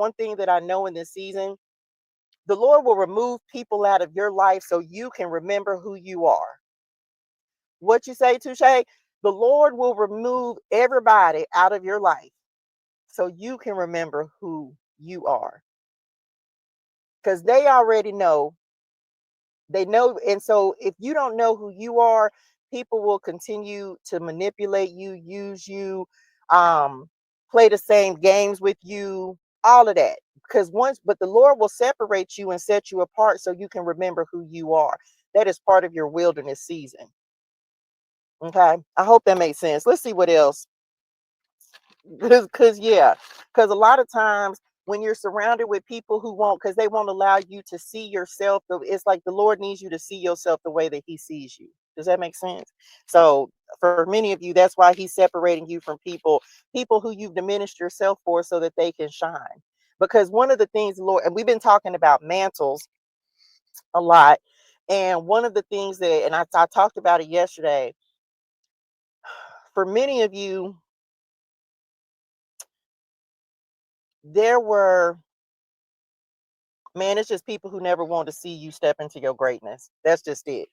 one thing that I know in this season, the Lord will remove people out of your life so you can remember who you are. What you say, Touche? The Lord will remove everybody out of your life so you can remember who you are. Because they already know. They know. And so if you don't know who you are, people will continue to manipulate you, use you, um, play the same games with you, all of that. Because but the Lord will separate you and set you apart so you can remember who you are. That is part of your wilderness season. Okay. I hope that makes sense. Let's see what else. Because a lot of times when you're surrounded with people who won't, because they won't allow you to see yourself, it's like the Lord needs you to see yourself the way that he sees you. Does that make sense? So for many of you, that's why he's separating you from people who you've diminished yourself for, so that they can shine. Because one of the things the Lord, and we've been talking about mantles a lot, and one of the things that, and I talked about it yesterday, for many of you, there were, man, it's just people who never want to see you step into your greatness. That's just it.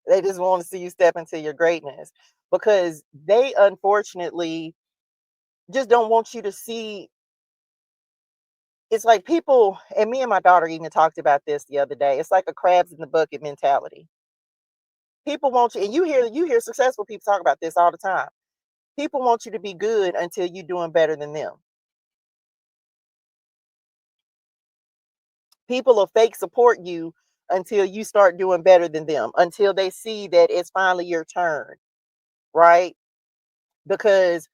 They just want to see you step into your greatness because they unfortunately just don't want you to see. It's like people, and me and my daughter even talked about this the other day. It's like a crabs in the bucket mentality. People want you, and you hear successful people talk about this all the time. People want you to be good until you're doing better than them. People will fake support you until you start doing better than them, until they see that it's finally your turn, right? Because,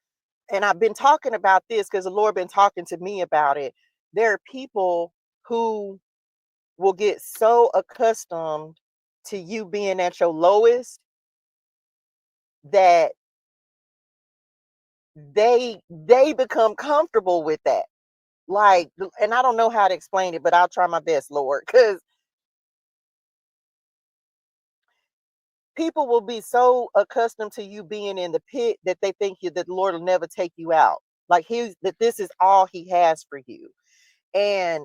and I've been talking about this because the Lord been talking to me about it. There are people who will get so accustomed to you being at your lowest that they become comfortable with that. Like, and I don't know how to explain it, but I'll try my best, Lord, because people will be so accustomed to you being in the pit that they think that the Lord will never take you out. Like that this is all he has for you. And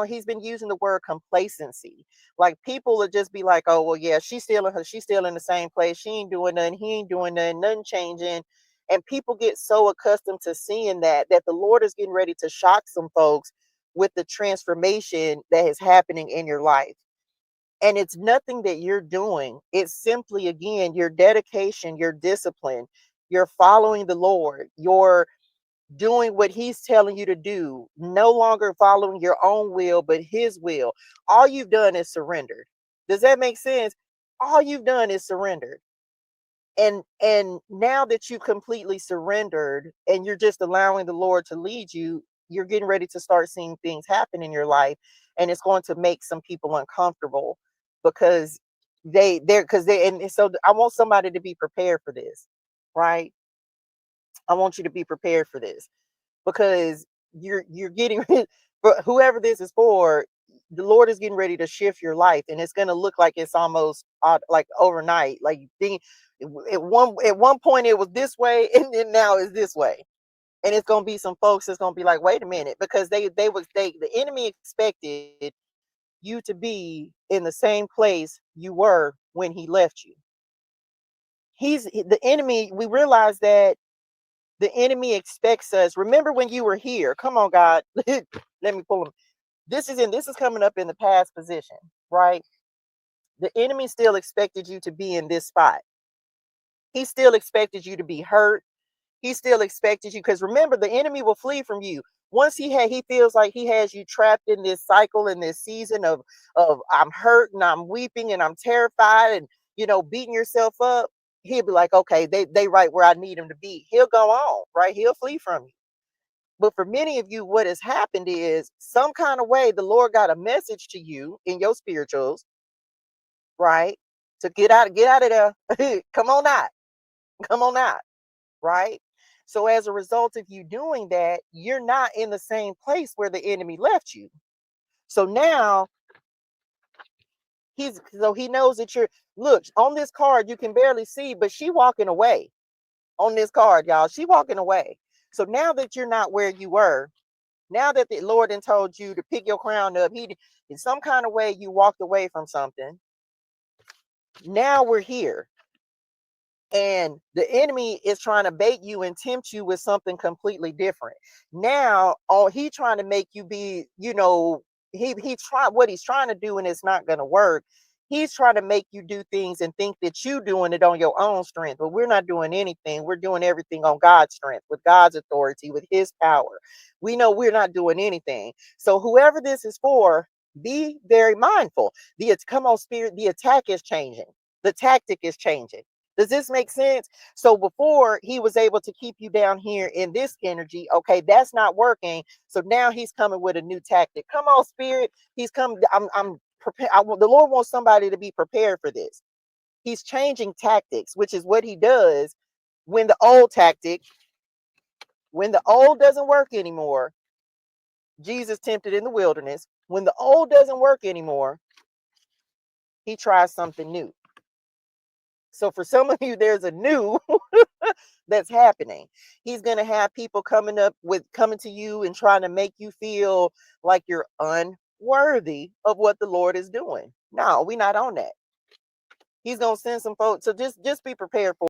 he's been using the word complacency. Like people will just be like, oh, well, yeah, she's still in the same place. She ain't doing nothing. He ain't doing nothing changing. And people get so accustomed to seeing that the Lord is getting ready to shock some folks with the transformation that is happening in your life. And it's nothing that you're doing. It's simply, again, your dedication, your discipline, you're following the Lord, you're doing what he's telling you to do, no longer following your own will, but his will. All you've done is surrendered. Does that make sense? All you've done is surrendered. And now that you've completely surrendered and you're just allowing the Lord to lead you, you're getting ready to start seeing things happen in your life. And it's going to make some people uncomfortable because and so I want somebody to be prepared for this, right? I want you to be prepared for this because you're getting for whoever this is for. The Lord is getting ready to shift your life, and it's going to look like it's almost like overnight. Like at one point it was this way, and then now it's this way. And it's going to be some folks that's going to be like, wait a minute, because the enemy expected you to be in the same place you were when he left you. The enemy. We realize that the enemy expects us. Remember when you were here? Come on, God. Let me pull them. This is coming up in the past position, right? The enemy still expected you to be in this spot. He still expected you to be hurt. He still expected you, because remember, the enemy will flee from you. Once he feels like he has you trapped in this cycle, in this season of I'm hurt and I'm weeping and I'm terrified and beating yourself up. He'll be like, okay, they right where I need him to be. He'll go on, right? He'll flee from you. But for many of you, what has happened is some kind of way the Lord got a message to you in your spirituals, right? To get out of there. Come on out. Come on out. Right? So as a result of you doing that, you're not in the same place where the enemy left you. So now he knows that look, on this card you can barely see, but she walking away on this card, y'all. She walking away. So now that you're not where you were, Now that the Lord done told you to pick your crown up, in some kind of way you walked away from something. Now we're here. And the enemy is trying to bait you and tempt you with something completely different. Now, all he trying to make you be, what he's trying to do, and it's not going to work. He's trying to make you do things and think that you doing it on your own strength, but we're not doing anything. We're doing everything on God's strength, with God's authority, with his power. We know we're not doing anything. So whoever this is for, be very mindful. Come on, spirit, the attack is changing. The tactic is changing. Does this make sense? So before, he was able to keep you down here in this energy. Okay, that's not working. So now he's coming with a new tactic. Come on, spirit. He's come. I'm prepared. The Lord wants somebody to be prepared for this. He's changing tactics, which is what he does when the old tactic, when the old doesn't work anymore. Jesus tempted in the wilderness. When the old doesn't work anymore, he tries something new. So for some of you, there's a new that's happening. He's going to have people coming to you and trying to make you feel like you're unworthy of what the Lord is doing. No, we're not on that. He's going to send some folks. So just be prepared for